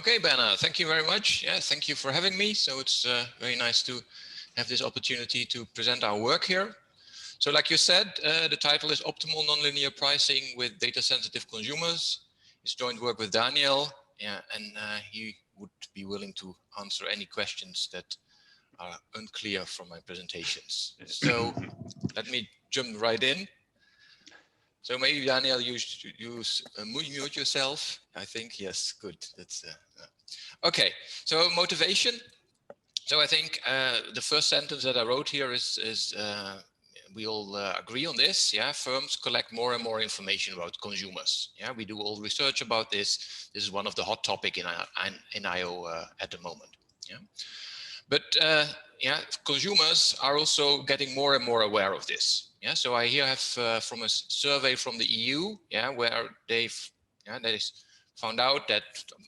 Okay, Benna, thank you very much. Yeah, thank you for having me. So it's very nice to have this opportunity to present our work here. So like you said, the title is Optimal Nonlinear Pricing with Data-Sensitive Consumers. It's joint work with Daniel, yeah, and he would be willing to answer any questions that are unclear from my presentations. So let me jump right in. So maybe Daniel, you mute yourself. I think yes, good. That's okay. So motivation. So I think the first sentence that I wrote here is we all agree on this. Yeah, firms collect more and more information about consumers. Yeah, we do all research about this. This is one of the hot topic in IO at the moment. Yeah, but yeah, consumers are also getting more and more aware of this. Yeah, so I here have from a survey from the EU, yeah, where they found out that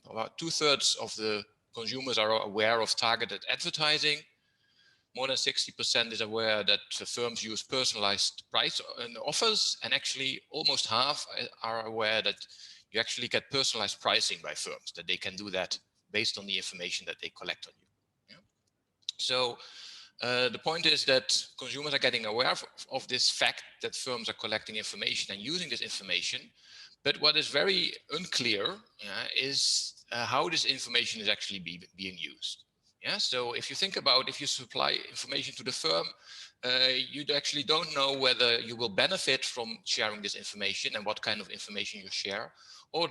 about 2/3 of the consumers are aware of targeted advertising. More than 60% is aware that firms use personalized price offers, and actually almost half are aware that you actually get personalized pricing by firms, that they can do that based on the information that they collect on you. Yeah? So the point is that consumers are getting aware of this fact that firms are collecting information and using this information. But what is very unclear is how this information is actually being used. Yeah, so if you think about, if you supply information to the firm, you actually don't know whether you will benefit from sharing this information and what kind of information you share, or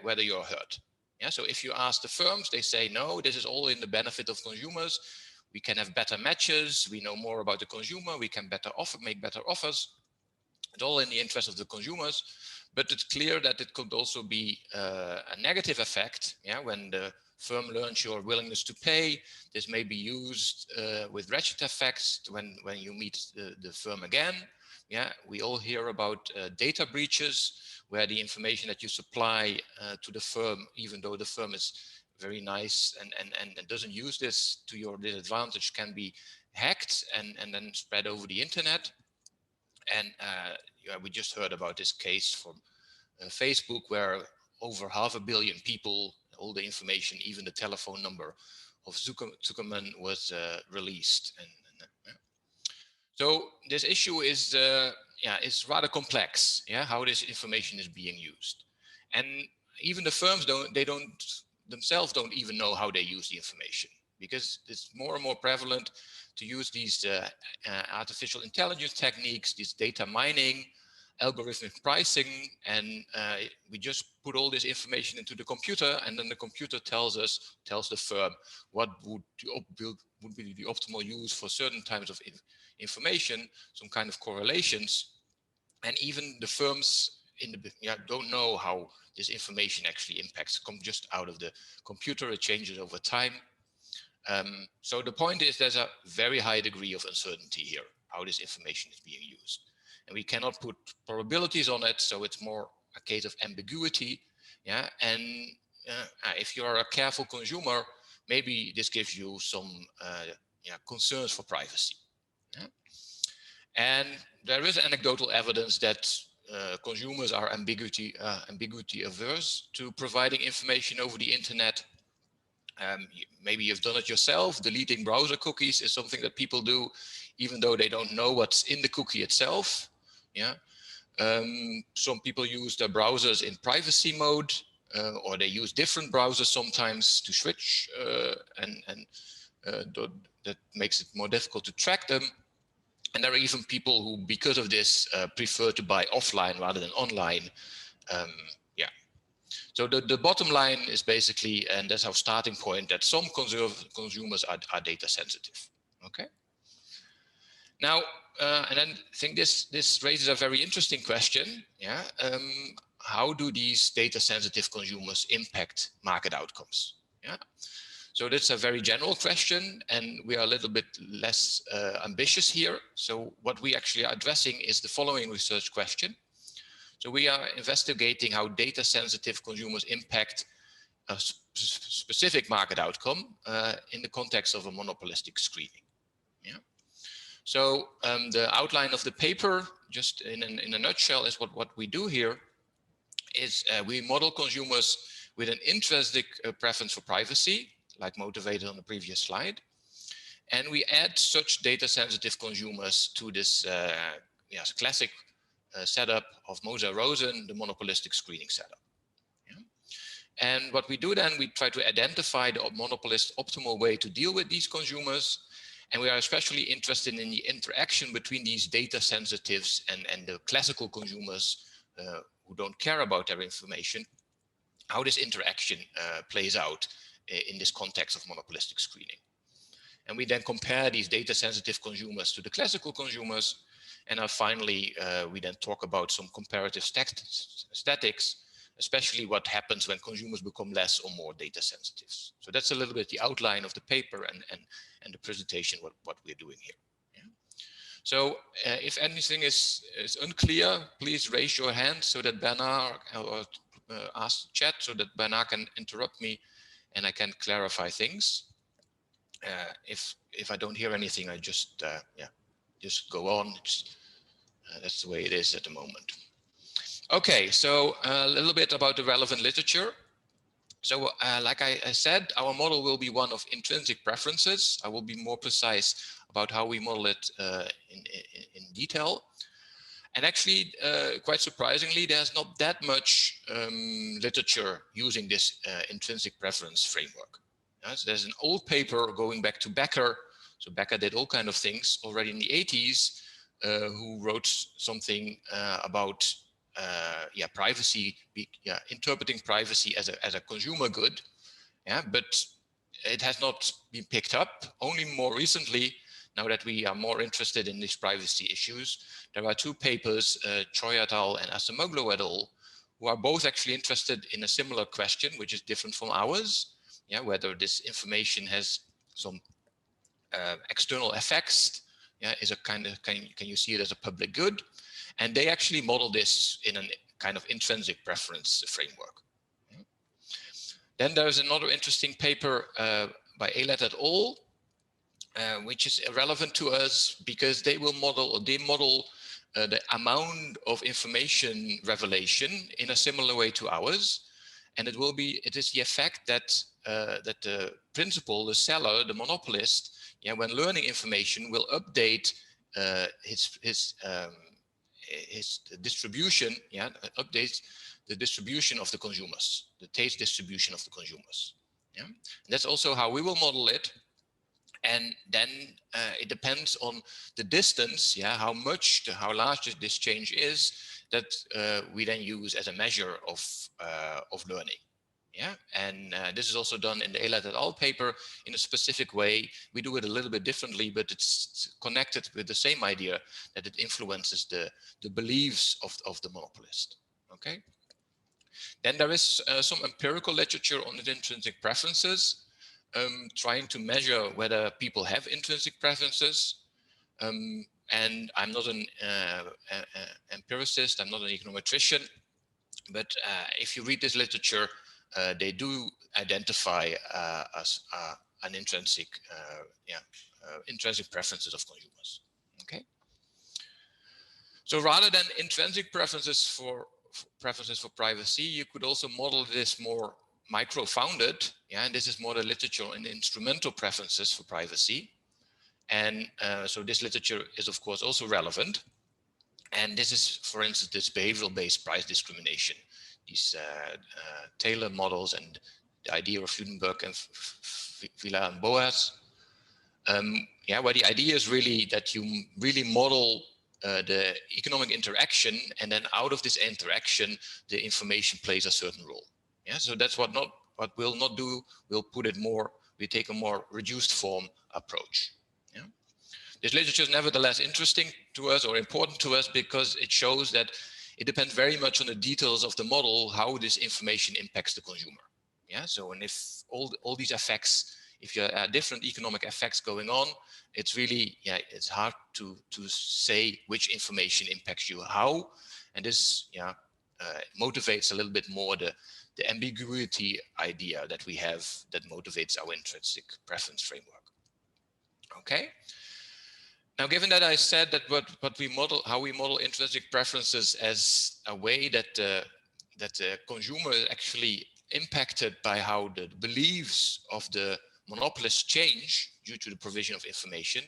whether you're hurt. Yeah, so if you ask the firms, they say, no, this is all in the benefit of consumers. We can have better matches. We know more about the consumer. We can make better offers. It's all in the interest of the consumers. But it's clear that it could also be a negative effect. Yeah, when the firm learns your willingness to pay, this may be used with ratchet effects when you meet the firm again. Yeah, we all hear about data breaches, where the information that you supply to the firm, even though the firm is very nice and doesn't use this to your disadvantage, can be hacked and then spread over the internet. And yeah, we just heard about this case from Facebook, where over 500 million people, all the information, even the telephone number of Zuckerman was released. So this issue is rather complex. Yeah, how this information is being used, and even the firms themselves don't even know how they use the information, because it's more and more prevalent to use these artificial intelligence techniques, this data mining, algorithmic pricing, and we just put all this information into the computer, and then the computer tells the firm what would be the optimal use for certain types of information, some kind of correlations, and even the firms don't know how this information actually impacts. Come just out of the computer, it changes over time. So the point is, there's a very high degree of uncertainty here, how this information is being used. And we cannot put probabilities on it, so it's more a case of ambiguity. Yeah, and if you are a careful consumer, maybe this gives you some concerns for privacy. Yeah? And there is anecdotal evidence that consumers are ambiguity averse to providing information over the internet. Maybe you've done it yourself. Deleting browser cookies is something that people do, even though they don't know what's in the cookie itself. Yeah. Some people use their browsers in privacy mode, or they use different browsers sometimes to switch, that makes it more difficult to track them. And there are even people who, because of this, prefer to buy offline rather than online. Yeah. So the bottom line is basically, and that's our starting point, that some consumers are data sensitive. Okay. Now, and then I think this raises a very interesting question. Yeah. How do these data sensitive consumers impact market outcomes? Yeah. So that's a very general question, and we are a little bit less ambitious here. So what we actually are addressing is the following research question. So we are investigating how data sensitive consumers impact a specific market outcome in the context of a monopolistic screening. Yeah. So the outline of the paper, just in a nutshell, is what we do here is we model consumers with an intrinsic preference for privacy, like motivated on the previous slide. And we add such data sensitive consumers to this yes, classic setup of Moser-Rosen, the monopolistic screening setup. Yeah. And what we do then, we try to identify the monopolist optimal way to deal with these consumers. And we are especially interested in the interaction between these data sensitives and the classical consumers who don't care about their information, how this interaction plays out in this context of monopolistic screening. And we then compare these data sensitive consumers to the classical consumers. And finally, we then talk about some comparative statics, especially what happens when consumers become less or more data sensitive. So that's a little bit the outline of the paper and the presentation, what we're doing here. Yeah. So if anything is unclear, please raise your hand so that Bernard, or ask the chat so that Bernard can interrupt me and I can clarify things. If I don't hear anything, I just yeah, just go on. That's the way it is at the moment. Okay, so a little bit about the relevant literature. So like I said, our model will be one of intrinsic preferences. I will be more precise about how we model it in detail. And actually, quite surprisingly, there's not that much literature using this intrinsic preference framework. So there's an old paper going back to Becker. So Becker did all kinds of things already in the 80s, who wrote something about yeah, privacy, yeah, interpreting privacy as a consumer good. Yeah, but it has not been picked up. Only more recently, now that we are more interested in these privacy issues, there are two papers, Choi et al. And Acemoglu et al., who are both actually interested in a similar question, which is different from ours. Yeah, whether this information has some external effects. Yeah, is a kind of can you see it as a public good? And they actually model this in a kind of intrinsic preference framework. Yeah. Then there's another interesting paper by Eilert et al., which is relevant to us because they will model the amount of information revelation in a similar way to ours. And it is the effect that that the principal, the seller, the monopolist, yeah, when learning information, will update his distribution, yeah, updates the distribution of the consumers, the taste distribution of the consumers. Yeah, and that's also how we will model it. And then it depends on the distance, yeah, how large this change is, that we then use as a measure of learning. Yeah, and this is also done in the Eilert et al. Paper in a specific way. We do it a little bit differently, but it's connected with the same idea that it influences the beliefs of the monopolist. Okay. Then there is some empirical literature on the intrinsic preferences, trying to measure whether people have intrinsic preferences. And I'm not an empiricist, I'm not an econometrician, but if you read this literature, they do identify as an intrinsic, intrinsic preferences of consumers. Okay. So rather than intrinsic preferences for privacy, you could also model this more micro-founded. Yeah, and this is more the literature in instrumental preferences for privacy. And so this literature is, of course, also relevant. And this is, for instance, this behavioral-based price discrimination, these Taylor models and the idea of Friedenberg and Villa and Boas. Yeah, where the idea is really that you really model the economic interaction, and then out of this interaction, the information plays a certain role. Yeah, so that's what we'll not do. We'll put it more. We take a more reduced form approach. Yeah. This literature is nevertheless interesting to us or important to us because it shows that it depends very much on the details of the model, how this information impacts the consumer. Yeah. So, and if all these effects, if you have different economic effects going on, it's really, yeah, it's hard to say which information impacts you how, and this, yeah, motivates a little bit more the ambiguity idea that we have that motivates our intrinsic preference framework. Okay. Now, given that I said that how we model intrinsic preferences as a way that the consumer actually impacted by how the beliefs of the monopolists change due to the provision of information,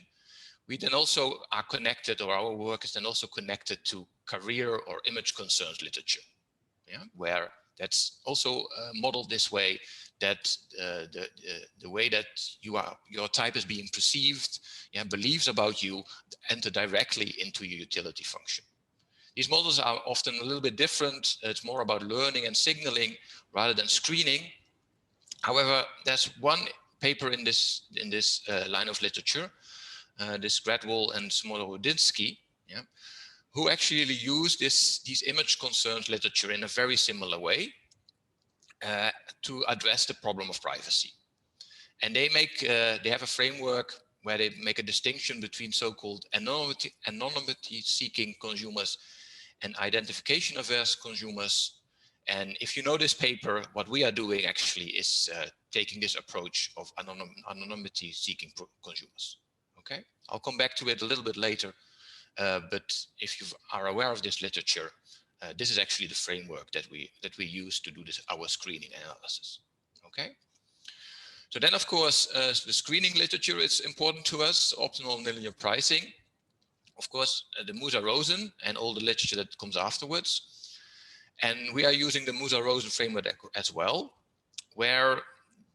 we then also are connected, or our work is then also connected to career or image concerns literature, yeah, where that's also modeled this way, that the way that your type is being perceived, yeah, beliefs about you enter directly into your utility function. These models are often a little bit different. It's more about learning and signaling rather than screening. However, there's one paper in this line of literature, this Gradwell and Smolodinsky, yeah, who actually use these image concerns literature in a very similar way to address the problem of privacy. And they have a framework where they make a distinction between so-called anonymity-seeking consumers and identification-averse consumers. And if you know this paper, what we are doing actually is taking this approach of anonymity-seeking consumers. Okay, I'll come back to it a little bit later. But if you are aware of this literature, this is actually the framework that we use to do our screening analysis. Okay. So then, of course, the screening literature is important to us. Optimal nonlinear pricing, of course, the Musa-Rosen and all the literature that comes afterwards. And we are using the Musa-Rosen framework as well, where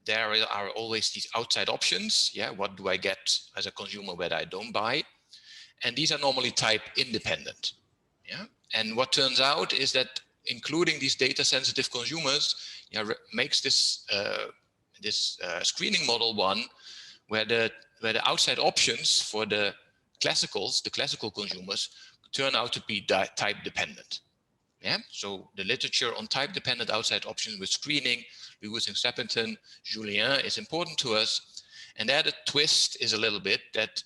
there are always these outside options. Yeah, what do I get as a consumer that I don't buy? And these are normally type independent. Yeah, and what turns out is that including these data sensitive consumers, yeah, makes this screening model one where the outside options for the classical consumers turn out to be type dependent. Yeah, so the literature on type dependent outside options with screening, using Sappington, Julien, is important to us. And there the twist is a little bit that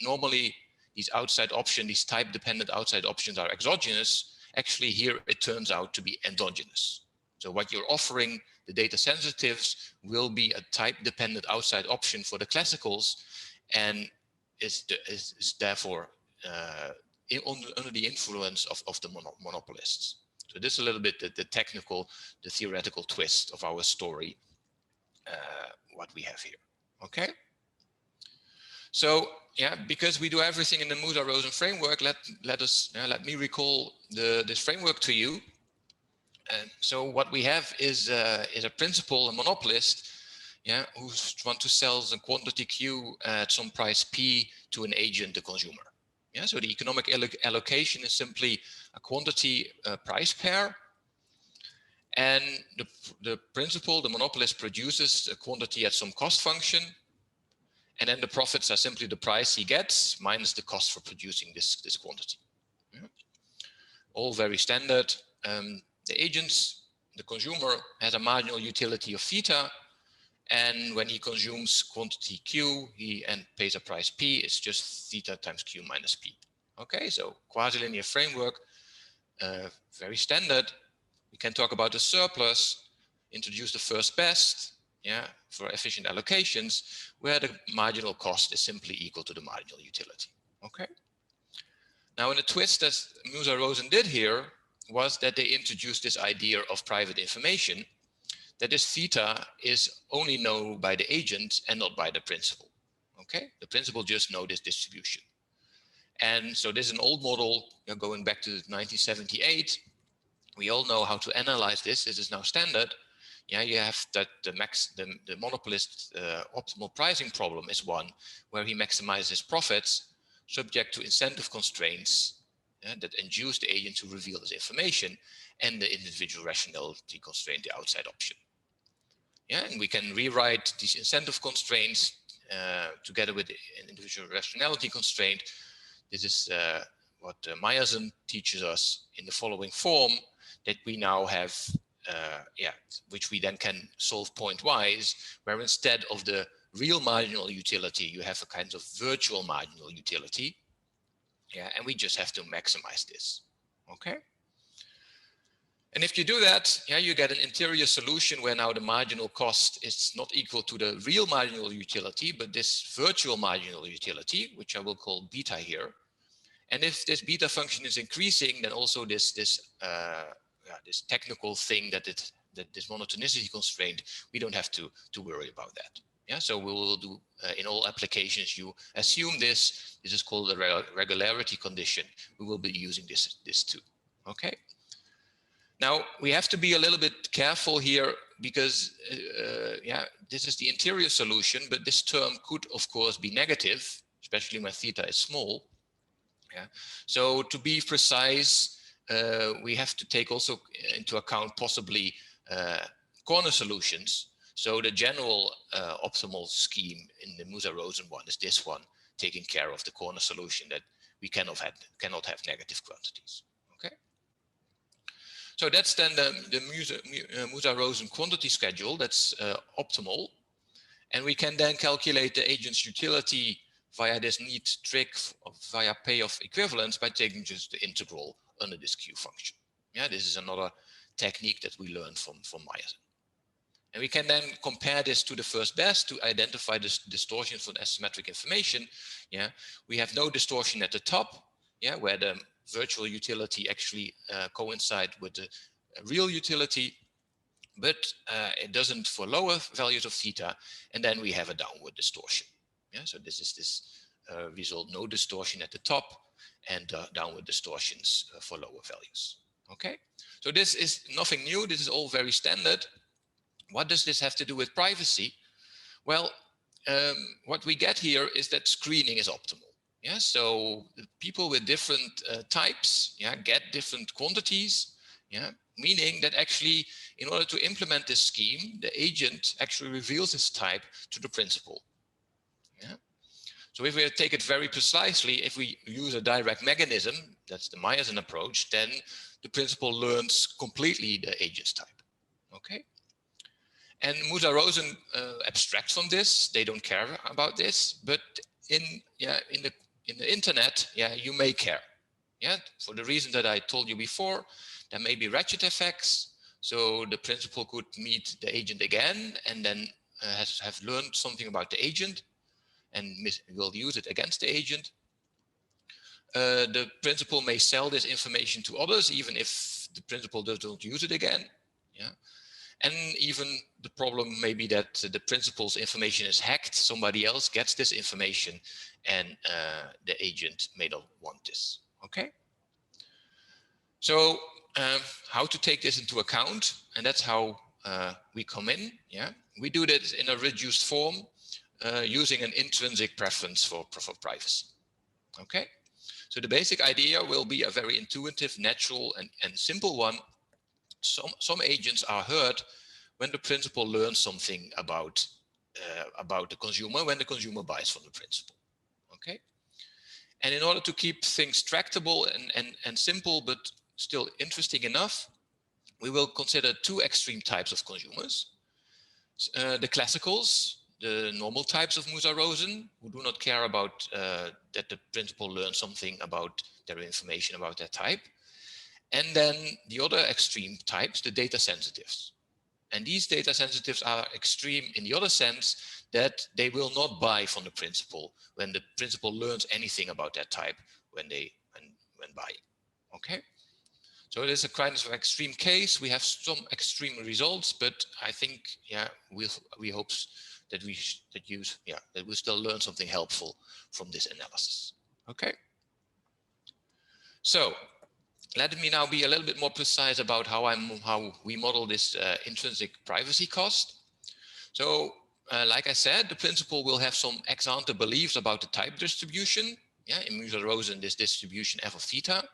normally these outside options, these type dependent outside options are exogenous. Actually here it turns out to be endogenous. So what you're offering the data sensitives will be a type dependent outside option for the classicals, and is therefore under the influence of the monopolists. So this is a little bit the technical, the theoretical twist of our story, what we have here. Okay. So yeah, because we do everything in the Musa-Rosen framework, let me recall this framework to you. So what we have is a principal, a monopolist, yeah, who wants to sell a quantity Q at some price P to an agent, the consumer. Yeah, so the economic allocation is simply a quantity price pair, and the principal, the monopolist, produces a quantity at some cost function. And then the profits are simply the price he gets minus the cost for producing this quantity. Yeah. All very standard. The agents, the consumer, has a marginal utility of theta. And when he consumes quantity Q, he pays a price P. It's just theta times Q minus P. Okay, so quasi-linear framework, very standard. We can talk about the surplus, introduce the first best, yeah, for efficient allocations, where the marginal cost is simply equal to the marginal utility. Okay. Now, in a twist that Musa-Rosen did here was that they introduced this idea of private information, that this theta is only known by the agent and not by the principal. Okay, the principal just knows this distribution. And so this is an old model, you know, going back to 1978. We all know how to analyze this. This is now standard. Yeah, you have that the monopolist optimal pricing problem is one where he maximizes profits subject to incentive constraints that induce the agent to reveal this information, and the individual rationality constraint, the outside option. Yeah, and we can rewrite these incentive constraints together with an individual rationality constraint. This is what Meyerson teaches us in the following form, that we now have, which we then can solve pointwise, where instead of the real marginal utility, you have a kind of virtual marginal utility. Yeah, and we just have to maximize this. Okay. And if you do that, yeah, you get an interior solution where now the marginal cost is not equal to the real marginal utility, but this virtual marginal utility, which I will call beta here. And if this beta function is increasing, then also this technical thing that this monotonicity constraint, we don't have to worry about that. Yeah, so we will do in all applications. You assume this. This is called a regularity condition. We will be using this too. Okay. Now we have to be a little bit careful here because yeah, this is the interior solution, but this term could of course be negative, especially when theta is small. Yeah. So to be precise, we have to take also into account possibly corner solutions. So the general optimal scheme in the Musa-Rosen one is this one, taking care of the corner solution that we cannot have negative quantities. Okay. So that's then the Musa-Rosen quantity schedule. That's optimal, and we can then calculate the agent's utility via this neat trick via payoff equivalence by taking just the integral under this Q function. Yeah, this is another technique that we learned from Meyerson. And we can then compare this to the first best to identify this distortion from asymmetric information. Yeah, we have no distortion at the top, yeah, where the virtual utility actually coincide with the real utility, but it doesn't for lower values of theta, and then we have a downward distortion. Yeah, so this is this result, no distortion at the top and downward distortions for lower values. Okay, so this is nothing new. This is all very standard. What does this have to do with privacy? Well, what we get here is that screening is optimal. Yeah, so people with different types, yeah, get different quantities. Yeah, meaning that actually, in order to implement this scheme, the agent actually reveals its type to the principal. Yeah. So if we take it very precisely, if we use a direct mechanism, that's the Meyerson approach, then the principal learns completely the agent's type. Okay. And Musa-Rosen abstract from this. They don't care about this, but in the internet, yeah, you may care. Yeah, for the reason that I told you before, there may be ratchet effects. So the principal could meet the agent again and then have learned something about the agent and will use it against the agent. The principal may sell this information to others, even if the principal doesn't use it again. Yeah. And even the problem may be that the principal's information is hacked, somebody else gets this information, and the agent may not want this. Okay. So how to take this into account, and that's how we come in. Yeah, we do this in a reduced form using an intrinsic preference for privacy. Okay. So the basic idea will be a very intuitive, natural, and simple one. Some agents are heard when the principal learns something about the consumer, when the consumer buys from the principal. Okay. And in order to keep things tractable and simple, but still interesting enough, we will consider two extreme types of consumers. The classicals, the normal types of Musa-Rosen, who do not care about that the principal learns something about their information about their type. And then the other extreme types, the data sensitives. And these data sensitives are extreme in the other sense that they will not buy from the principal when the principal learns anything about that type when buying. Okay. So it is a kind of extreme case. We have some extreme results, but I think, yeah, we hope that that we still learn something helpful from this analysis. Okay. So let me now be a little bit more precise about how we model this intrinsic privacy cost. So, like I said, the principal will have some ex ante beliefs about the type distribution. Yeah, in Musa-Rosen, this distribution f of theta.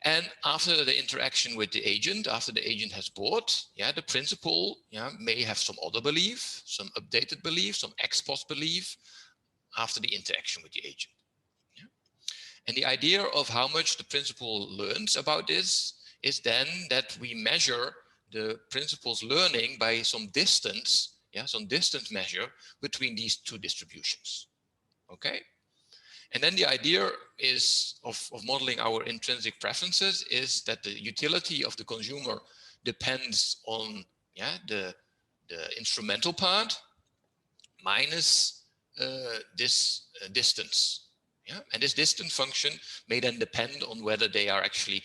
And after the interaction with the agent, after the agent has bought, yeah, the principal, yeah, may have some other belief, some updated belief, some ex post belief after the interaction with the agent. Yeah. And the idea of how much the principal learns about this is then that we measure the principal's learning by some distance, yeah, some distance measure between these two distributions. Okay. And then the idea is of modeling our intrinsic preferences is that the utility of the consumer depends on, yeah, the instrumental part minus this distance. Yeah, and this distance function may then depend on whether they are actually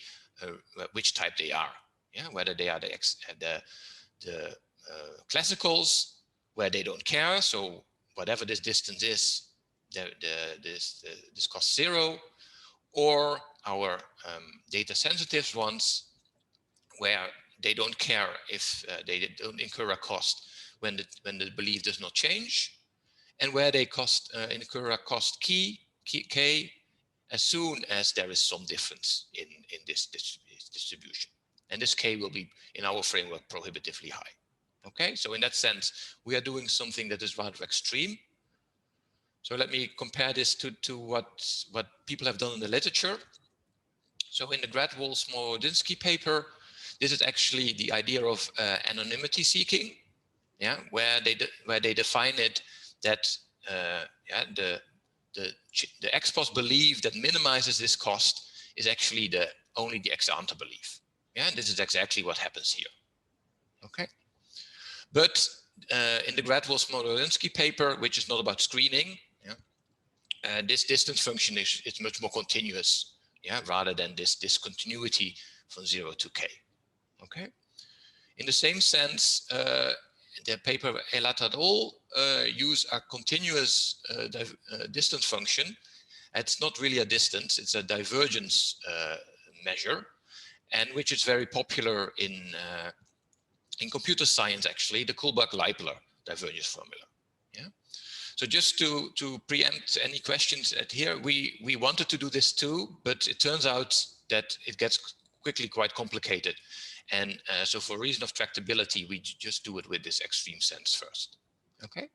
which type they are. Yeah, whether they are the classicals, where they don't care. So whatever this distance is, this costs 0, or our data sensitive ones, where they don't care if they don't incur a cost when the belief does not change, and where they incur a cost k as soon as there is some difference in this distribution. And this k will be, in our framework, prohibitively high. Okay, so in that sense, we are doing something that is rather extreme. So let me compare this to what people have done in the literature. So in the Gradwall-Smolodinsky paper, this is actually the idea of anonymity seeking, yeah, where they define it that yeah, the ex post belief that minimizes this cost is actually only the ex ante belief. Yeah, and this is exactly what happens here. Okay, but in the Gradwall-Smolodinsky paper, which is not about screening, yeah, this distance function is much more continuous, yeah, rather than this discontinuity from 0 to k. Okay, in the same sense, the paper Elat et al. Use a continuous distance function. It's not really a distance, it's a divergence measure, and which is very popular in computer science, actually, the Kullback-Leibler divergence formula. Yeah. So just to preempt any questions at here, we wanted to do this too, but it turns out that it gets quickly quite complicated. And so for reason of tractability, we just do it with this extreme sense first. Okay,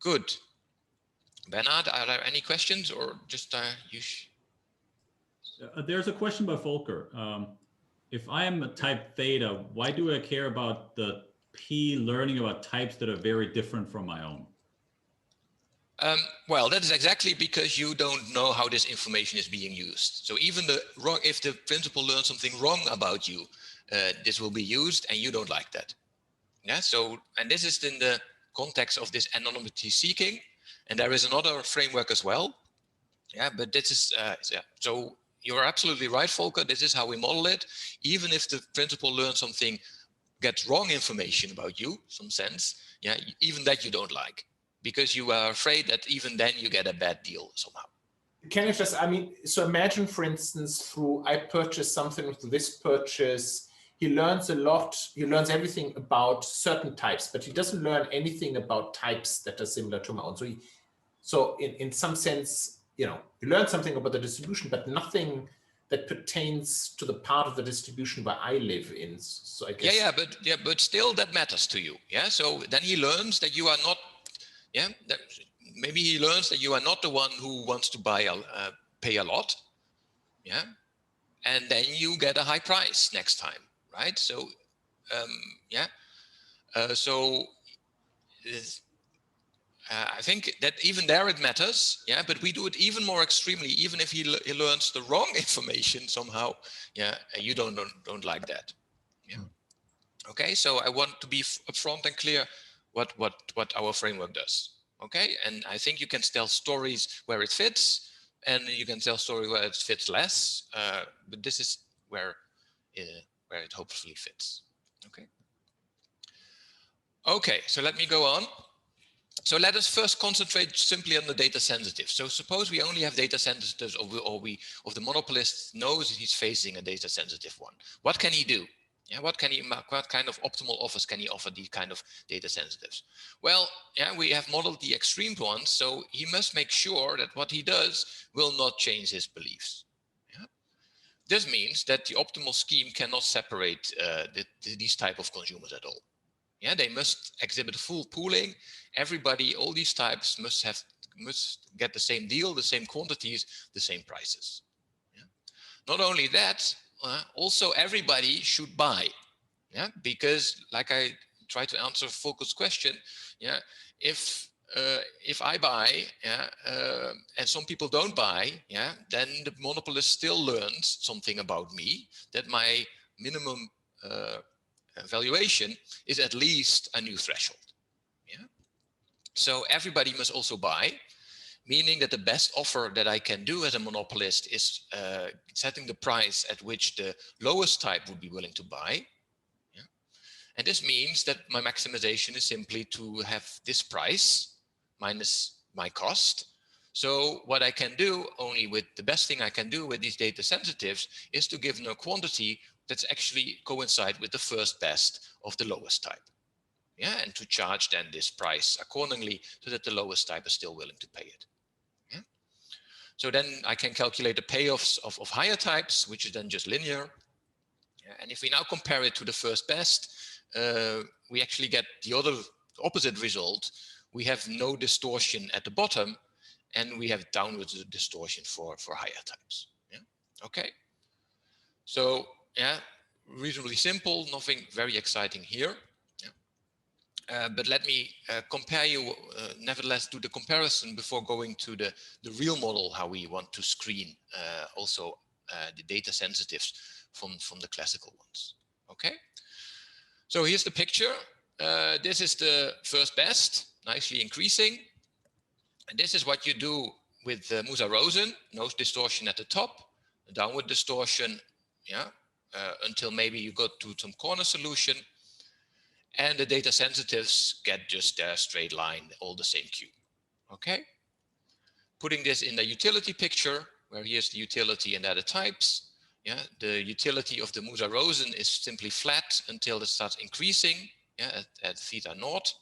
good. Bernard, are there any questions, or just you? There's a question by Volker. If I am a type theta, why do I care about the P learning about types that are very different from my own? Well, that is exactly because you don't know how this information is being used. So even if the principal learns something wrong about you, this will be used, and you don't like that. Yeah. So, and this is in the context of this anonymity seeking, and there is another framework as well. Yeah, but this is yeah. So you're absolutely right, Volker. This is how we model it. Even if the principal learns something, gets wrong information about you, some sense, yeah, even that you don't like, because you are afraid that even then you get a bad deal somehow. Can I just, I mean, so imagine, for instance, I purchase something with this purchase, he learns a lot, he learns everything about certain types, but he doesn't learn anything about types that are similar to my own. So in some sense, you know, you learn something about the distribution, but nothing that pertains to the part of the distribution where I live in. So I guess. Yeah, but still that matters to you. Yeah. So then he learns that you are not, yeah, maybe he learns that you are not the one who wants to pay a lot. Yeah. And then you get a high price next time, right? So, yeah. So I think that even there it matters, yeah. But we do it even more extremely. Even if he learns the wrong information somehow, yeah, you don't like that, yeah. Okay, so I want to be upfront and clear what our framework does. Okay, and I think you can tell stories where it fits, and you can tell stories where it fits less. But this is where it hopefully fits. Okay. Okay, so let me go on. So let us first concentrate simply on the data sensitive. So suppose we only have data sensitives, or the monopolist knows he's facing a data sensitive one. What can he do? Yeah, what kind of optimal offers can he offer these kind of data sensitives? Well, yeah, we have modeled the extreme ones, so he must make sure that what he does will not change his beliefs. Yeah? This means that the optimal scheme cannot separate these type of consumers at all. Yeah, they must exhibit full pooling. Everybody, all these types must get the same deal, the same quantities, the same prices. Yeah? Not only that, also everybody should buy. Yeah, because like I try to answer Volker's question, yeah, if I buy, yeah, and some people don't buy, yeah, then the monopolist still learns something about me, that my minimum valuation is at least a new threshold. Yeah. So everybody must also buy, meaning that the best offer that I can do as a monopolist is setting the price at which the lowest type would be willing to buy. Yeah? And this means that my maximization is simply to have this price minus my cost. So what I can do only with the best thing I can do with these data sensitives is to give them a quantity that's actually coincide with the first best of the lowest type. Yeah, and to charge then this price accordingly so that the lowest type is still willing to pay it. Yeah. So then I can calculate the payoffs of higher types, which is then just linear. Yeah. And if we now compare it to the first best, we actually get the opposite result. We have no distortion at the bottom, and we have downward distortion for higher types. Yeah. Okay. So yeah, reasonably simple, nothing very exciting here. But let me compare you, nevertheless, do the comparison before going to the real model, how we want to screen also the data sensitives from the classical ones. Okay, so here's the picture. This is the first best, nicely increasing. And this is what you do with Musa-Rosen, no distortion at the top, downward distortion, yeah, until maybe you go to some corner solution. And the data sensitives get just a straight line, all the same cube. Okay. Putting this in the utility picture, where here's the utility and other types. Yeah, the utility of the Musa-Rosen is simply flat until it starts increasing. Yeah, at theta naught.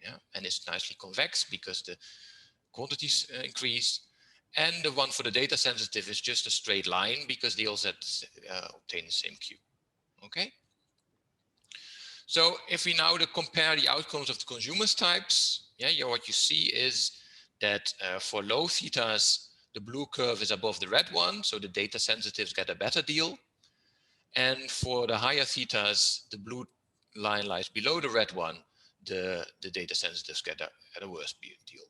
Yeah, and it's nicely convex because the quantities increase. And the one for the data sensitive is just a straight line because they also obtain the same cube. Okay. So if we now compare the outcomes of the consumers types, yeah, what you see is that for low thetas, the blue curve is above the red one, so the data sensitives get a better deal. And for the higher thetas, the blue line lies below the red one, the data sensitives get a worse deal.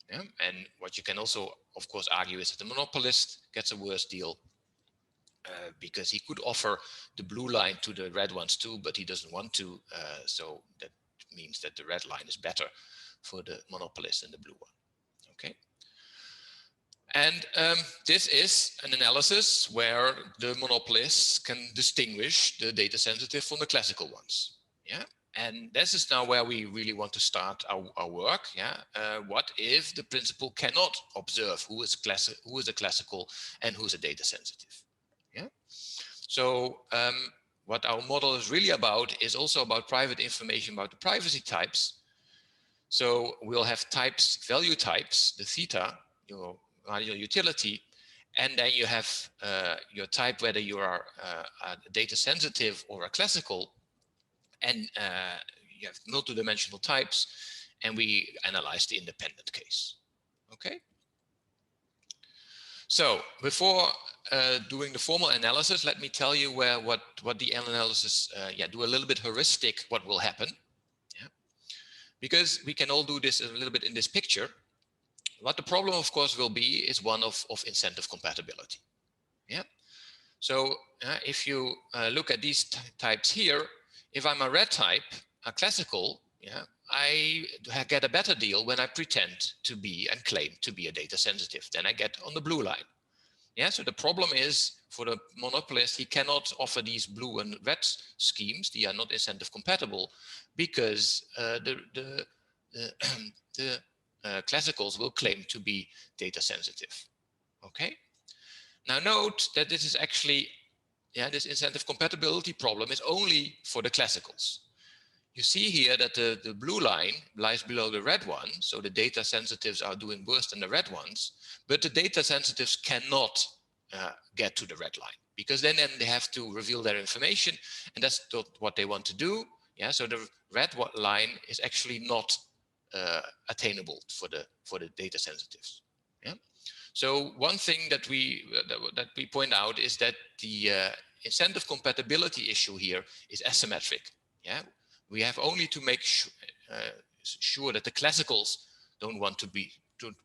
Yeah? And what you can also, of course, argue is that the monopolist gets a worse deal. Because he could offer the blue line to the red ones too, but he doesn't want to. So that means that the red line is better for the monopolist than the blue one. Okay. And this is an analysis where the monopolists can distinguish the data sensitive from the classical ones. Yeah. And this is now where we really want to start our work. Yeah. What if the principal cannot observe who is a classical and who's a data sensitive? Yeah. So what our model is really about is also about private information about the privacy types. So we'll have types, value types, the theta, your utility, and then you have your type, whether you are a data sensitive or a classical, and you have multidimensional types, and we analyze the independent case. Okay. So before doing the formal analysis, let me tell you what the analysis, do a little bit heuristic, what will happen. Yeah. Because we can all do this a little bit in this picture. What the problem, of course, will be is one of incentive compatibility. Yeah. So if you look at these types here, if I'm a red type, a classical, yeah, I get a better deal when I pretend to be and claim to be a data sensitive than I get on the blue line. Yeah, so the problem is for the monopolist, he cannot offer these blue and red schemes. They are not incentive compatible because the classicals will claim to be data sensitive. Okay. Now note that this is actually, this incentive compatibility problem is only for the classicals. You see here that the blue line lies below the red one, so the data sensitives are doing worse than the red ones, but the data sensitives cannot get to the red line because then they have to reveal their information, and that's not what they want to do. Yeah, so the red line is actually not attainable for the data sensitives. Yeah. So one thing that we point out is that the incentive compatibility issue here is asymmetric. Yeah. We have only to make sure that the classicals don't want to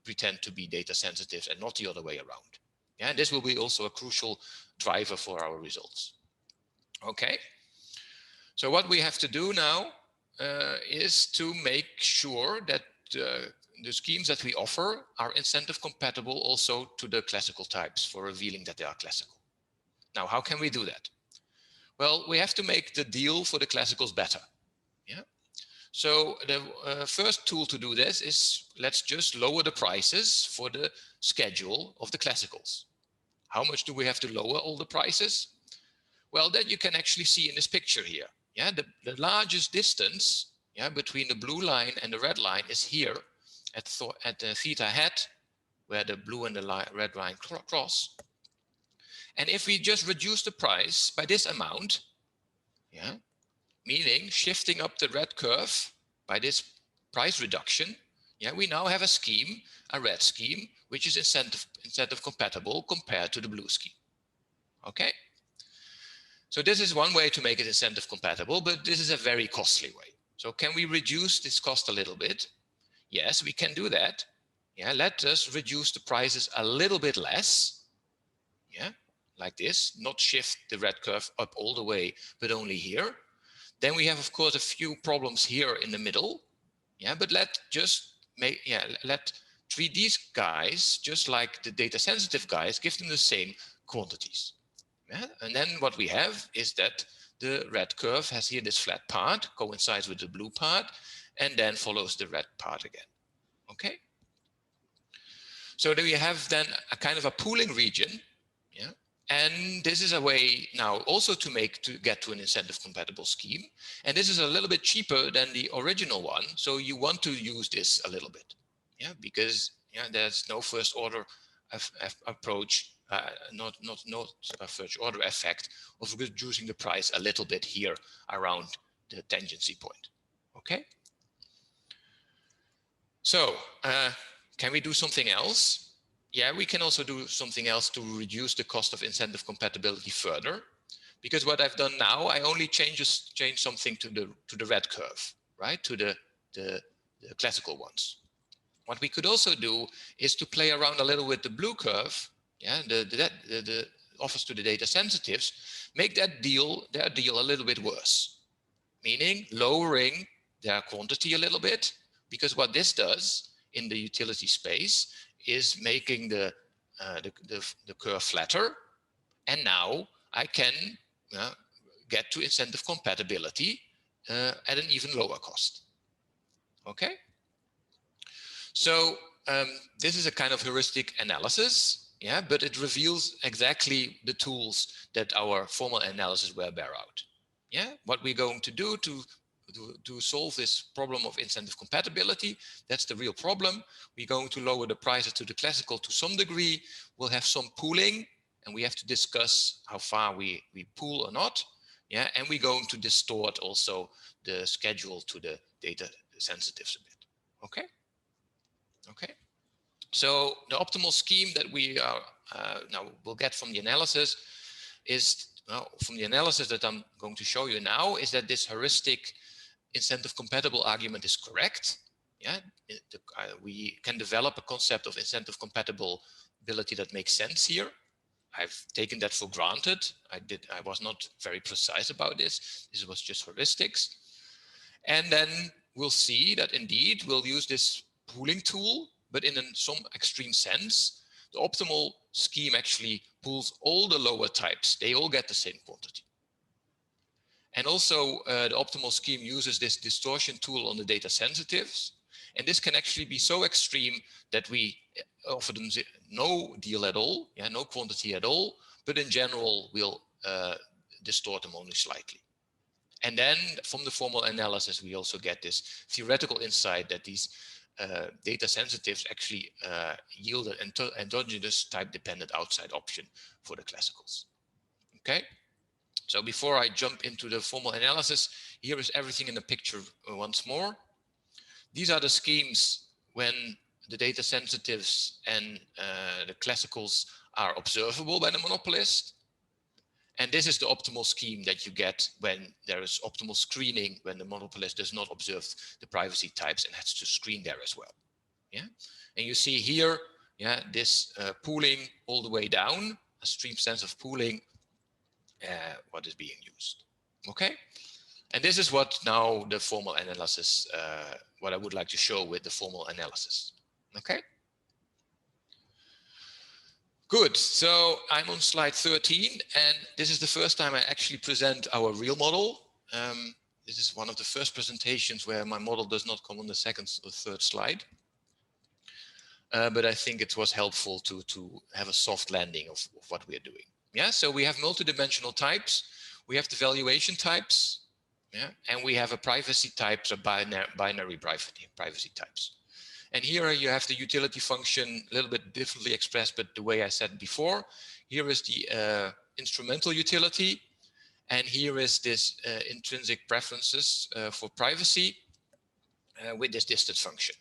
pretend to be data sensitive and not the other way around. Yeah, and this will be also a crucial driver for our results. Okay. So what we have to do now is to make sure that the schemes that we offer are incentive compatible also to the classical types for revealing that they are classical. Now, how can we do that? Well, we have to make the deal for the classicals better. Yeah. So the first tool to do this is let's just lower the prices for the schedule of the classicals. How much do we have to lower all the prices? Well, that you can actually see in this picture here. Yeah, the largest distance, yeah, between the blue line and the red line is here at the theta hat, where the blue and the red line cross. And if we just reduce the price by this amount, yeah, meaning shifting up the red curve by this price reduction, yeah, we now have a scheme, a red scheme, which is incentive compatible compared to the blue scheme. Okay. So this is one way to make it incentive compatible, but this is a very costly way. So can we reduce this cost a little bit? Yes, we can do that. Yeah, let us reduce the prices a little bit less. Yeah, like this, not shift the red curve up all the way, but only here. Then we have, of course, a few problems here in the middle. Yeah, but let treat these guys just like the data sensitive guys, give them the same quantities. Yeah? And then what we have is that the red curve has here this flat part, coincides with the blue part, and then follows the red part again. Okay. So then we have then a kind of a pooling region. Yeah. And this is a way now also to get to an incentive compatible scheme. And this is a little bit cheaper than the original one. So you want to use this a little bit. Yeah, because there's no first order approach, not a first order effect of reducing the price a little bit here around the tangency point. Okay. So can we do something else? Yeah, we can also do something else to reduce the cost of incentive compatibility further. Because what I've done now, I only change something to the red curve, right? To the classical ones. What we could also do is to play around a little with the blue curve, yeah, the offers to the data sensitives, make their deal a little bit worse, meaning lowering their quantity a little bit, because what this does in the utility space is making the curve flatter, and now I can get to incentive compatibility at an even lower cost. Okay. So this is a kind of heuristic analysis, yeah, but it reveals exactly the tools that our formal analysis will bear out. Yeah, what we're going to do to solve this problem of incentive compatibility, that's the real problem. We're going to lower the prices to the classical to some degree. We'll have some pooling, and we have to discuss how far we pool or not. Yeah, and we're going to distort also the schedule to the data sensitives a bit. Okay. Okay. So the optimal scheme that we are now will get from the analysis is, from the analysis that I'm going to show you now, is that this heuristic incentive compatible argument is correct. Yeah, we can develop a concept of incentive compatibility that makes sense here. I've taken that for granted. I was not very precise about this. This was just heuristics. And then we'll see that indeed we'll use this pooling tool, but in some extreme sense. The optimal scheme actually pools all the lower types. They all get the same quantity. And also the optimal scheme uses this distortion tool on the data sensitives. And this can actually be so extreme that we offer them no deal at all, yeah, no quantity at all, but in general, we'll distort them only slightly. And then from the formal analysis, we also get this theoretical insight that these data sensitives actually yield an endogenous type dependent outside option for the classicals. Okay. So before I jump into the formal analysis, here is everything in the picture once more. These are the schemes when the data sensitives and the classicals are observable by the monopolist. And this is the optimal scheme that you get when there is optimal screening, when the monopolist does not observe the privacy types and has to screen there as well. Yeah, and you see here, yeah, this pooling all the way down, a stream sense of pooling, what is being used. Okay, And this is what now the formal analysis, what I would like to show with the formal analysis. Okay. Good. So I'm on slide 13, and this is the first time I actually present our real model. This is one of the first presentations where my model does not come on the second or third slide. But I think it was helpful to have a soft landing of what we are doing. Yeah, so we have multidimensional types. We have the valuation types. Yeah, and we have a privacy types, or binary privacy types. And here you have the utility function, a little bit differently expressed, but the way I said before. Here is the instrumental utility, and here is this intrinsic preferences for privacy with this distance function.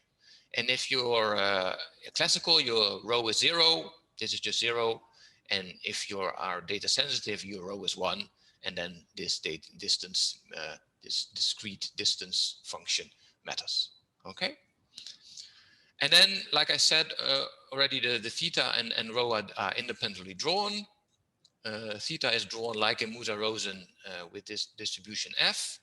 And if you're classical, your row is 0. This is just 0. And if you are data sensitive, your row is 1. And then this distance, this discrete distance function matters. Okay. And then, like I said already, the theta and rho are independently drawn. Theta is drawn like in Musa-Rosen with this distribution F.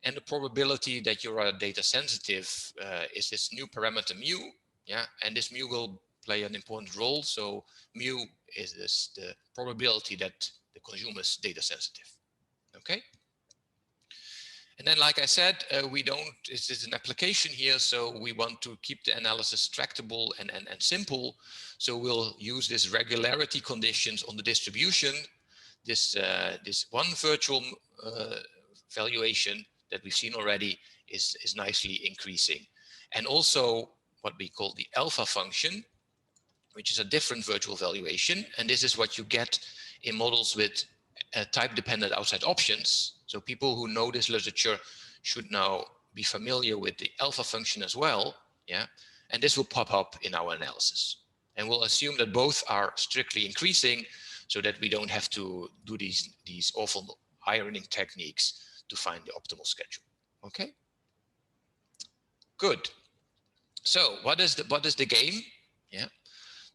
And the probability that you are data sensitive is this new parameter mu. Yeah, and this mu will play an important role. So mu is the probability that the consumer is data sensitive. Okay. And then, like I said, this is an application here, so we want to keep the analysis tractable and simple. So we'll use this regularity conditions on the distribution, this one virtual valuation that we've seen already is nicely increasing. And also what we call the alpha function, which is a different virtual valuation. And this is what you get in models with type-dependent outside options. So people who know this literature should now be familiar with the alpha function as well. Yeah, and this will pop up in our analysis. And we'll assume that both are strictly increasing so that we don't have to do these awful ironing techniques to find the optimal schedule. Okay. Good. So what is the game? Yeah.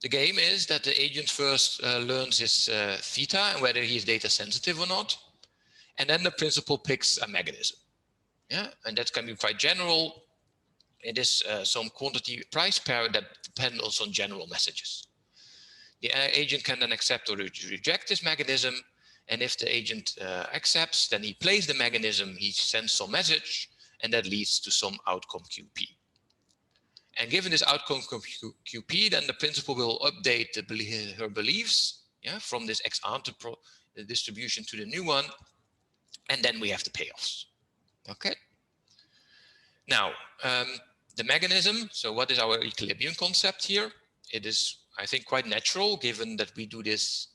The game is that the agent first learns his theta and whether he is data sensitive or not. And then the principal picks a mechanism. Yeah, and that can be quite general. It is some quantity price pair that depend also on general messages. The agent can then accept or reject this mechanism. And if the agent accepts, then he plays the mechanism, he sends some message, and that leads to some outcome QP. And given this outcome QP, then the principal will update her beliefs, yeah, from this ex ante distribution to the new one. And then we have the payoffs. Okay. Now, the mechanism. So what is our equilibrium concept here? It is, I think, quite natural given that we do this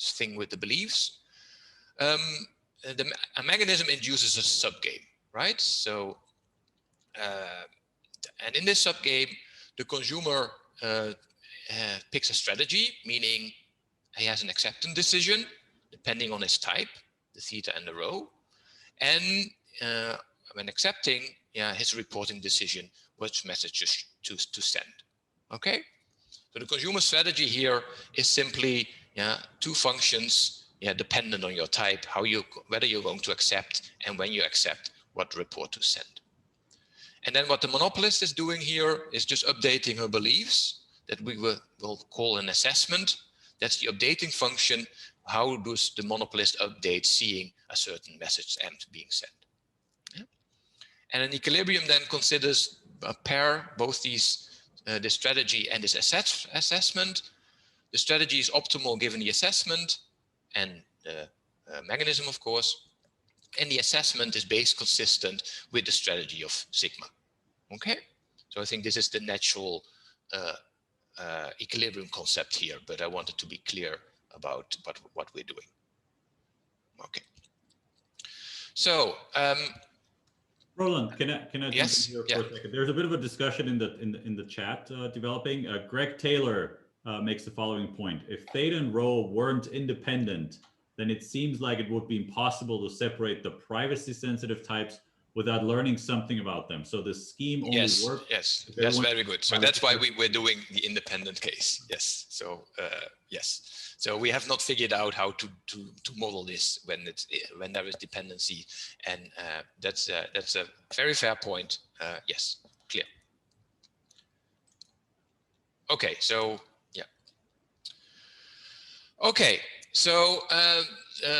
thing with the beliefs. A mechanism induces a subgame, right? So, and in this subgame, the consumer picks a strategy, meaning he has an acceptance decision depending on his type, the theta and the rho, and when accepting, his reporting decision, which messages to send. Okay, so the consumer strategy here is simply two functions, dependent on your type, whether you're going to accept, and when you accept, what report to send. And then what the monopolist is doing here is just updating her beliefs that we will call an assessment. That's the updating function. How does the monopolist update seeing a certain message end being sent? Yeah. And an equilibrium then considers a pair, both this strategy and this assessment. The strategy is optimal given the assessment and the mechanism, of course. And the assessment is base consistent with the strategy of sigma. Okay, so I think this is the natural equilibrium concept here, but I wanted to be clear about what we're doing. Okay. So, Roland, can I jump yes, in here for a second? There's a bit of a discussion in the chat developing. Greg Taylor makes the following point: if theta and rho weren't independent, then it seems like it would be impossible to separate the privacy-sensitive types without learning something about them. So the scheme only works. Yes, that's very good. So that's why we're doing the independent case. Yes. So yes. So we have not figured out how to model this when there is dependency, and that's a very fair point. Yes, clear. Okay. So yeah. Okay. So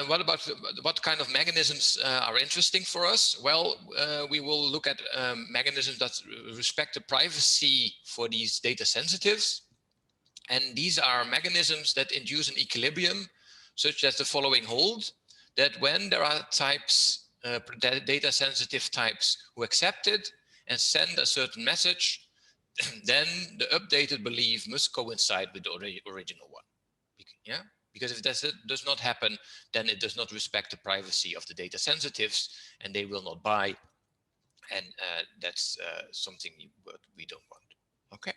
what kind of mechanisms are interesting for us? Well, we will look at mechanisms that respect the privacy for these data sensitives. And these are mechanisms that induce an equilibrium, such that the following hold, that when there are types, data sensitive types who accept it and send a certain message, then the updated belief must coincide with the original one. Yeah. Because if that does not happen, then it does not respect the privacy of the data sensitives, and they will not buy. And that's something we don't want. Okay.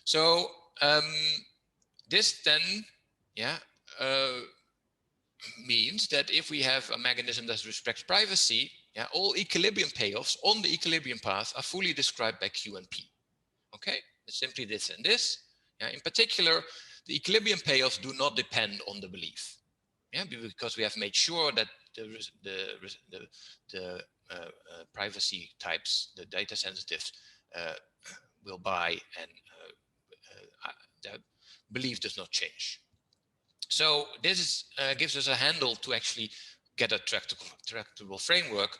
So this then, means that if we have a mechanism that respects privacy, all equilibrium payoffs on the equilibrium path are fully described by Q and P. Okay, it's simply this and this. In particular, the equilibrium payoffs do not depend on the belief, because we have made sure that the privacy types, the data sensitives, will buy, and the belief does not change. So this gives us a handle to actually get a tractable framework,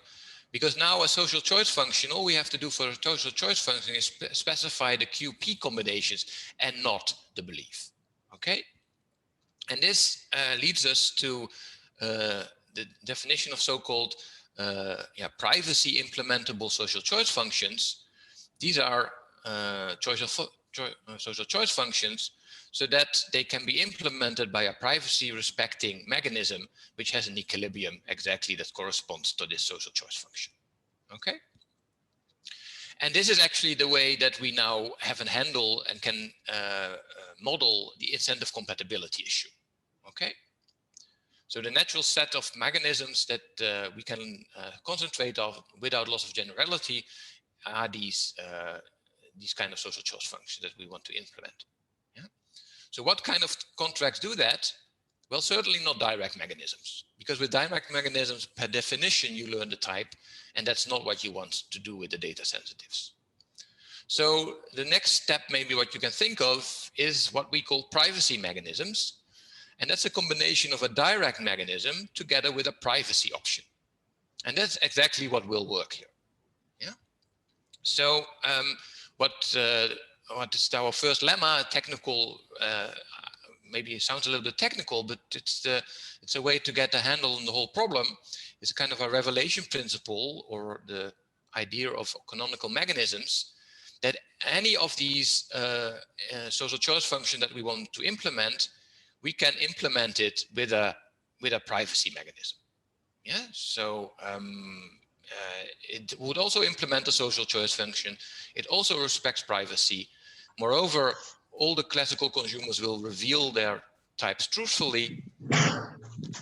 because now a social choice function, all we have to do for a social choice function is specify the QP combinations and not the belief. Okay, and this leads us to the definition of so-called privacy implementable social choice functions. These are social choice functions so that they can be implemented by a privacy respecting mechanism which has an equilibrium exactly that corresponds to this social choice function. Okay. And this is actually the way that we now have a handle and can model the incentive compatibility issue. Okay. So the natural set of mechanisms that we can concentrate on without loss of generality are these kind of social choice functions that we want to implement. Yeah. So what kind of contracts do that? Well, certainly not direct mechanisms, because with direct mechanisms, per definition, you learn the type, and that's not what you want to do with the data sensitives. So the next step, maybe what you can think of, is what we call privacy mechanisms. And that's a combination of a direct mechanism together with a privacy option. And that's exactly what will work here. Yeah. So what is our first lemma? Technical, maybe it sounds a little bit technical, but it's a way to get a handle on the whole problem. It's kind of a revelation principle, or the idea of canonical mechanisms, that any of these social choice function that we want to implement, we can implement it with a privacy mechanism. Yeah. So it would also implement a social choice function. It also respects privacy. Moreover, all the classical consumers will reveal their types truthfully,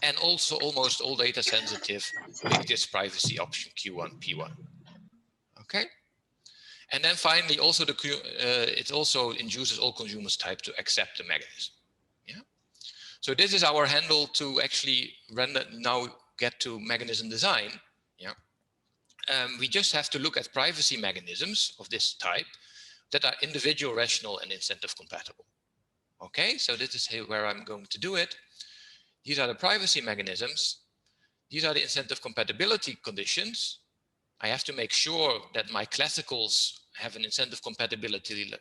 and also almost all data sensitive pick this privacy option Q1, P1. Okay. And then finally, also it also induces all consumers type to accept the mechanism. Yeah. So this is our handle to actually now get to mechanism design. Yeah. We just have to look at privacy mechanisms of this type that are individual, rational, and incentive compatible. Okay, so this is where I'm going to do it. These are the privacy mechanisms. These are the incentive compatibility conditions. I have to make sure that my classicals have an incentive compatibility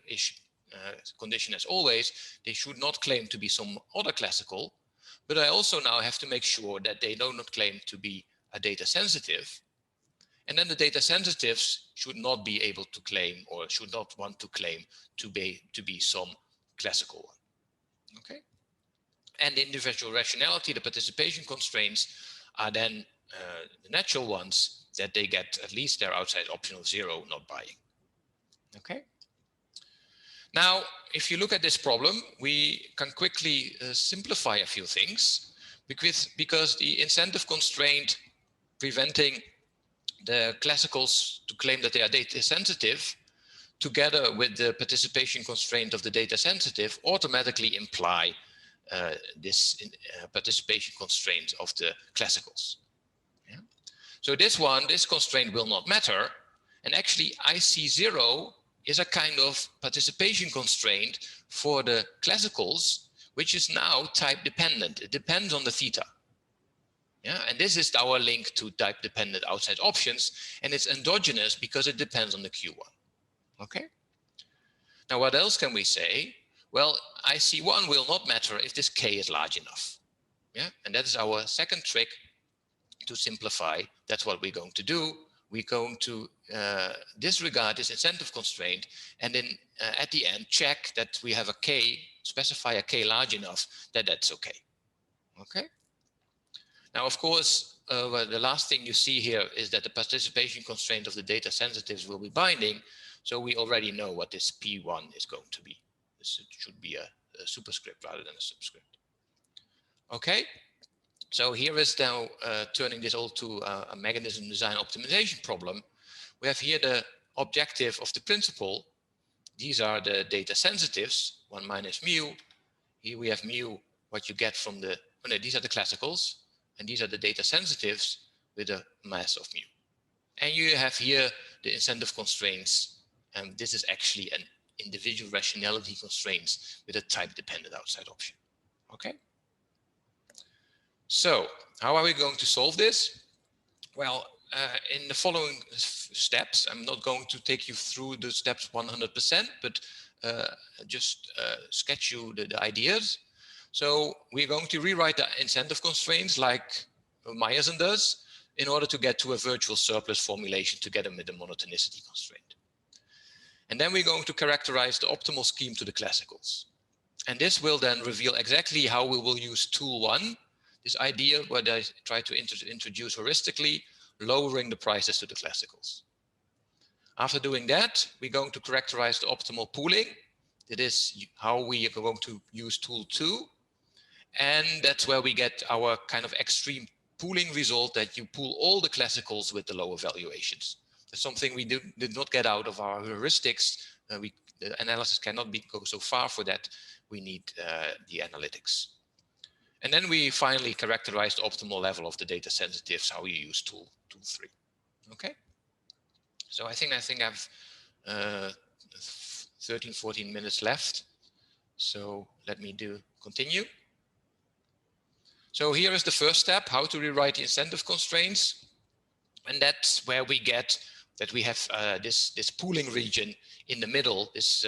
condition as always. They should not claim to be some other classical, but I also now have to make sure that they do not claim to be a data sensitive. And then the data sensitives should not be able to claim, or should not want to claim to be some classical one. Okay. And the individual rationality, the participation constraints, are then the natural ones, that they get at least their outside option of 0, not buying. Okay. Now, if you look at this problem, we can quickly simplify a few things, because the incentive constraint preventing the classicals to claim that they are data sensitive, together with the participation constraint of the data sensitive, automatically imply this participation constraint of the classicals. Yeah? So this constraint will not matter. And actually IC0 is a kind of participation constraint for the classicals, which is now type dependent. It depends on the theta. Yeah, and this is our link to type dependent outside options, and it's endogenous because it depends on the Q1. Okay. Now, what else can we say? Well, IC1 will not matter if this K is large enough. Yeah, and that is our second trick to simplify. That's what we're going to do. We're going to disregard this incentive constraint, and then at the end check that we have a K, specify a K large enough that that's okay. Okay. Now, of course, well, the last thing you see here is that the participation constraint of the data sensitives will be binding. So we already know what this P1 is going to be. This should be a superscript rather than a subscript. Okay. So here is now turning this all to a mechanism design optimization problem. We have here the objective of the principle. These are the data sensitives, 1 minus mu. Here we have mu, what you get from the, oh no, these are the classicals, and these are the data sensitives with a mass of mu. And you have here the incentive constraints, and this is actually an individual rationality constraints with a type dependent outside option. Okay. So how are we going to solve this? Well, in the following steps, I'm not going to take you through the steps 100%, but just sketch you the ideas. So we're going to rewrite the incentive constraints like Meyerson does in order to get to a virtual surplus formulation together with the monotonicity constraint. And then we're going to characterize the optimal scheme to the classicals. And this will then reveal exactly how we will use tool 1, this idea where I try to introduce heuristically, lowering the prices to the classicals. After doing that, we're going to characterize the optimal pooling. That is how we are going to use tool 2. And that's where we get our kind of extreme pooling result, that you pool all the classicals with the lower valuations. That's something we did not get out of our heuristics. The analysis cannot go so far for that. We need the analytics. And then we finally characterize the optimal level of the data sensitives, how you use tool 3. Okay. So I think I've 13, 14 minutes left. So let me continue. So here is the first step, how to rewrite the incentive constraints. And that's where we get that we have this pooling region in the middle, this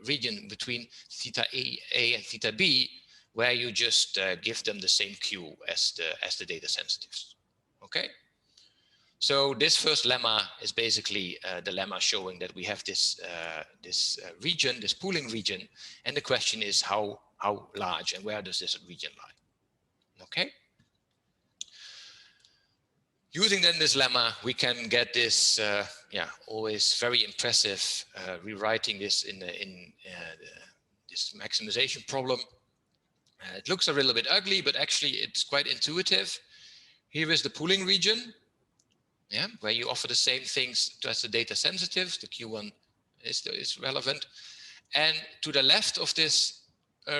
region between theta A and theta B, where you just give them the same Q as the data sensitives. Okay. So this first lemma is basically the lemma showing that we have this region, this pooling region, and the question is how large and where does this region lie? Okay. Using then this lemma, we can get this, always very impressive rewriting this in this maximization problem. It looks a little bit ugly, but actually it's quite intuitive. Here is the pooling region, where you offer the same things as the data sensitives. The Q1 is relevant. And to the left of this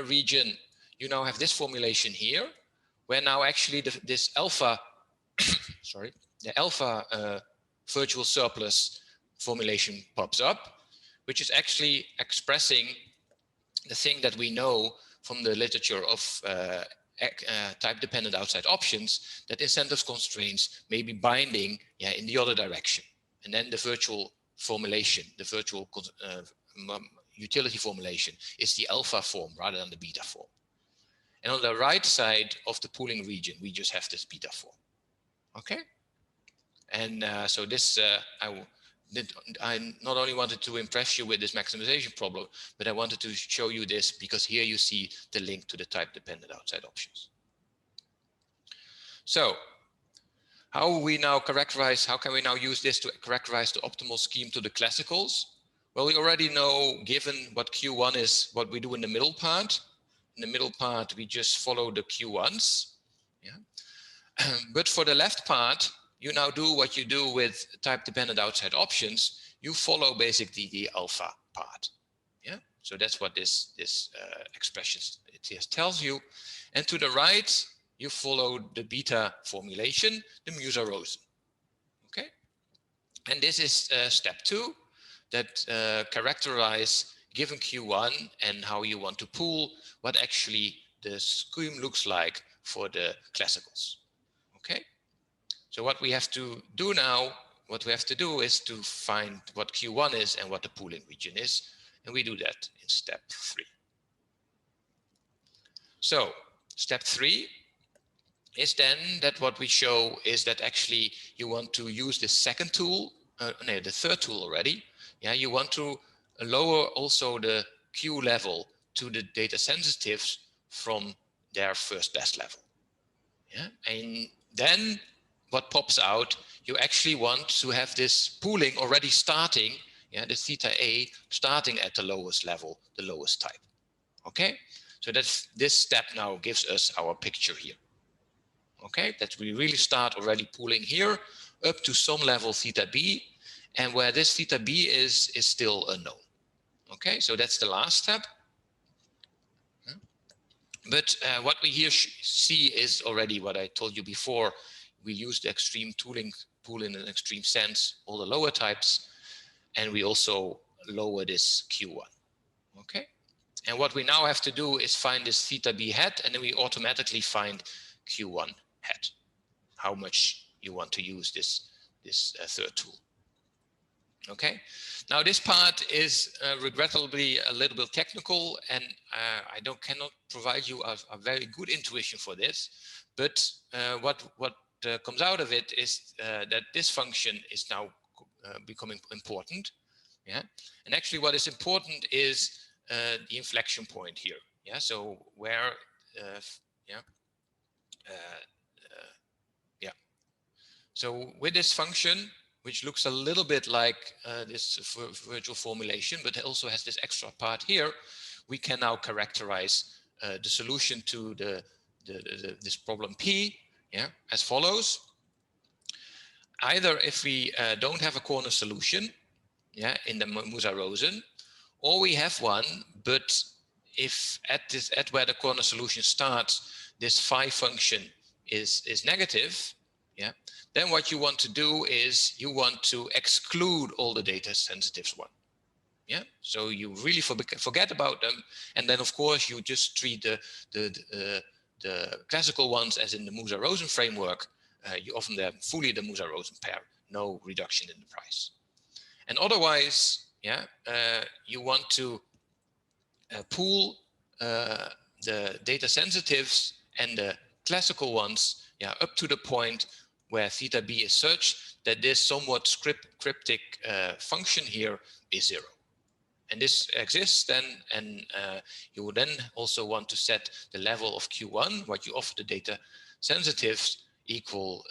region, you now have this formulation here, where now actually this alpha, the alpha virtual surplus formulation pops up, which is actually expressing the thing that we know from the literature of type-dependent outside options, that incentive constraints may be binding in the other direction. And then the virtual formulation, the virtual utility formulation is the alpha form rather than the beta form. And on the right side of the pooling region, we just have this beta form. Okay. And so this, I not only wanted to impress you with this maximization problem, but I wanted to show you this because here you see the link to the type-dependent outside options. So how can we now use this to characterize the optimal scheme to the classicals? Well, we already know, given what Q1 is, what we do in the middle part. In the middle part, we just follow the Q1s. Yeah. But for the left part, you now do what you do with type-dependent outside options. You follow basically the alpha part. Yeah, so that's what this expression it tells you. And to the right, you follow the beta formulation, the Musa-Rosen. Okay, and this is step 2 that characterize given Q1 and how you want to pool what actually the scheme looks like for the classicals. Okay, so what we have to do now, what we have to do is to find what Q1 is and what the pooling region is, and we do that in step 3. So step 3 is then that what we show is that actually you want to use the second tool, no, the third tool already. Yeah, you want to lower also the Q level to the data sensitives from their first best level. Yeah, and then what pops out, you actually want to have this pooling already starting, yeah, the theta A starting at the lowest level, the lowest type. Okay, so that's this step now gives us our picture here. Okay, that we really start already pooling here up to some level theta B, and where this theta B is still unknown. Okay, so that's the last step. But what we here see is already what I told you before. We use the extreme tooling pool in an extreme sense, all the lower types, and we also lower this Q1. Okay, and what we now have to do is find this theta B hat, and then we automatically find Q1 hat, how much you want to use this third tool. Okay, now this part is regrettably a little bit technical, and I cannot provide you a very good intuition for this, but what comes out of it is that this function is now becoming important. Yeah, and actually what is important is the inflection point here. Yeah, so where so with this function, which looks a little bit like this virtual formulation, but it also has this extra part here, we can now characterize the solution to this problem P, yeah, as follows. Either if we don't have a corner solution, yeah, in the Musa-Rosen, or we have one, but if at where the corner solution starts, this phi function is negative, yeah, then what you want to do is you want to exclude all the data sensitives one. Yeah, so you really forget about them, and then of course you just treat the classical ones as in the Musa-Rosen framework. You offer them fully the Musa-Rosen pair, no reduction in the price. And otherwise, yeah, you want to pool the data sensitives and the classical ones, yeah, up to the point where theta B is such that this somewhat cryptic function here is 0. And this exists then, and you would then also want to set the level of Q1, what you offer the data sensitives, equal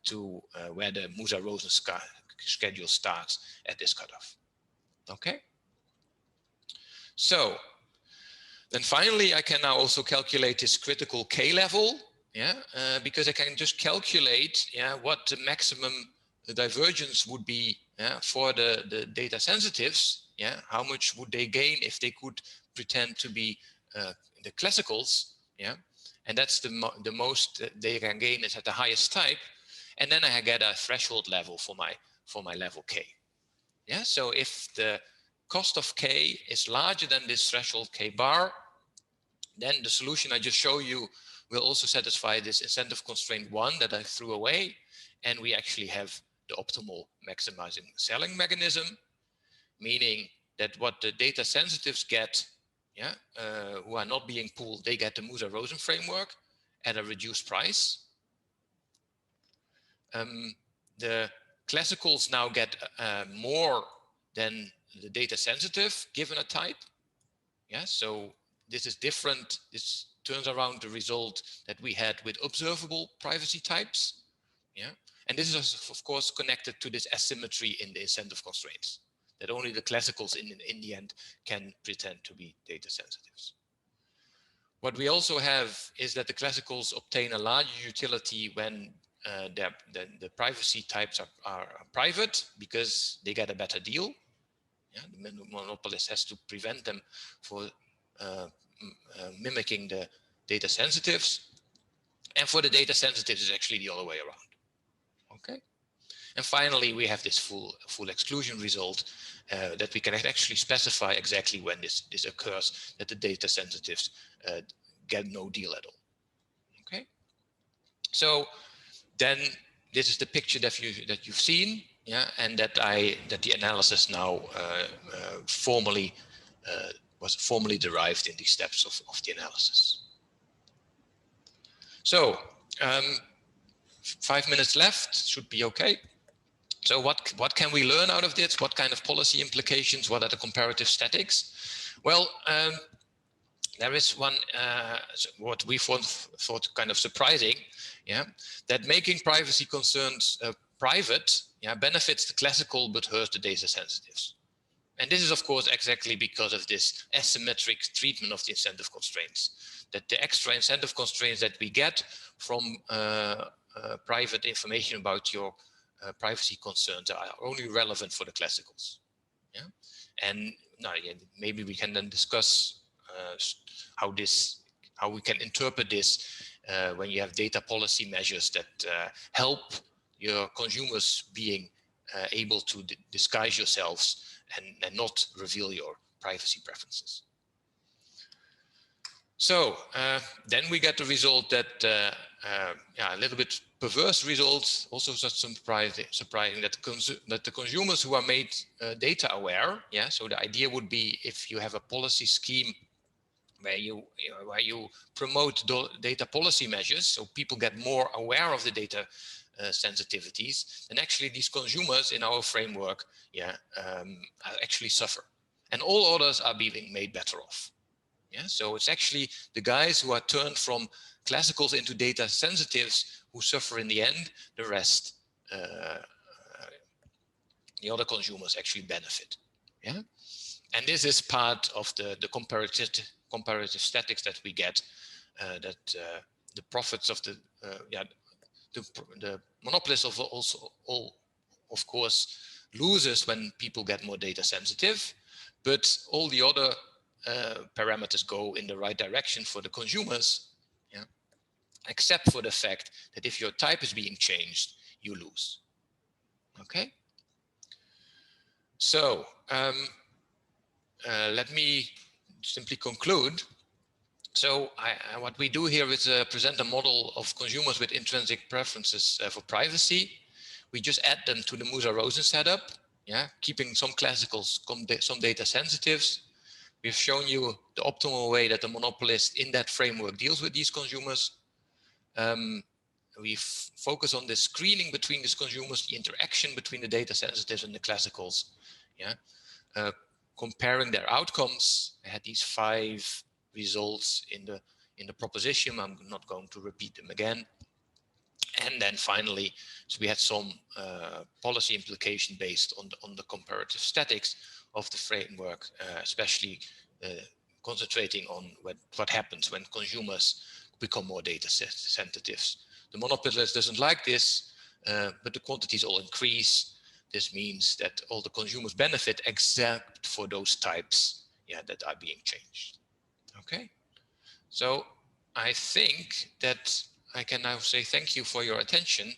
to where the Musa-Rosen schedule starts at this cutoff. Okay. So then finally, I can now also calculate this critical K level, yeah, because I can just calculate, yeah, what the maximum divergence would be, yeah, for the data sensitives, yeah, how much would they gain if they could pretend to be the classicals, yeah, and that's the most they can gain is at the highest type, and then I get a threshold level for my level K, yeah. So if the cost of K is larger than this threshold K bar, then the solution I just show you will also satisfy this incentive constraint 1 that I threw away, and we actually have the optimal maximizing selling mechanism, meaning that what the data sensitives get, yeah, who are not being pooled, they get the Musa-Rosen framework at a reduced price. The classicals now get more than the data sensitive given a type. Yeah, so this is different. This turns around the result that we had with observable privacy types. Yeah, and this is of course connected to this asymmetry in the incentive constraints, that only the classicals in the end can pretend to be data sensitives. What we also have is that the classicals obtain a larger utility when the privacy types are private because they get a better deal. Yeah, the monopolist has to prevent them for mimicking the data sensitives. And for the data sensitives, it's actually the other way around. Okay. And finally, we have this full exclusion result that we can actually specify exactly when this occurs, that the data sensitives get no deal at all. Okay. So then this is the picture that you've seen, yeah, and that the analysis now was formally derived in these steps of the analysis. So 5 minutes left, should be okay. So what can we learn out of this? What kind of policy implications? What are the comparative statics? Well, there is one what we thought kind of surprising, yeah, that making privacy concerns private, yeah, benefits the classical but hurts the data sensitives. And this is, of course, exactly because of this asymmetric treatment of the incentive constraints, that the extra incentive constraints that we get from private information about your privacy concerns are only relevant for the classicals. Yeah, and now, yeah, maybe we can then discuss how we can interpret this when you have data policy measures that help your consumers being able to disguise yourselves and not reveal your privacy preferences. So then we get the result that yeah, a little bit perverse results, also surprising that the consumers who are made data aware, yeah. So the idea would be, if you have a policy scheme where you promote data policy measures, so people get more aware of the data sensitivities, and actually these consumers in our framework, yeah, actually suffer, and all others are being made better off. Yeah, so it's actually the guys who are turned from classicals into data sensitives who suffer in the end. The rest, the other consumers actually benefit. Yeah, and this is part of the comparative statics that we get. That the profits of the monopolist of course loses when people get more data sensitive, but all the other parameters go in the right direction for the consumers, yeah, except for the fact that if your type is being changed, you lose. Okay. So let me simply conclude. So what we do here is present a model of consumers with intrinsic preferences for privacy. We just add them to the Musa-Rosen setup, yeah, keeping some classicals, some data sensitives. We've shown you the optimal way that the monopolist in that framework deals with these consumers. We focus on the screening between these consumers, the interaction between the data sensitives and the classicals, yeah, comparing their outcomes. I had these 5 results in the proposition. I'm not going to repeat them again. And then finally, so we had some policy implication based on the comparative statics of the framework, especially concentrating on what happens when consumers become more data sensitives. The monopolist doesn't like this, but the quantities all increase. This means that all the consumers benefit except for those types, yeah, that are being changed. Okay, so I think that I can now say thank you for your attention.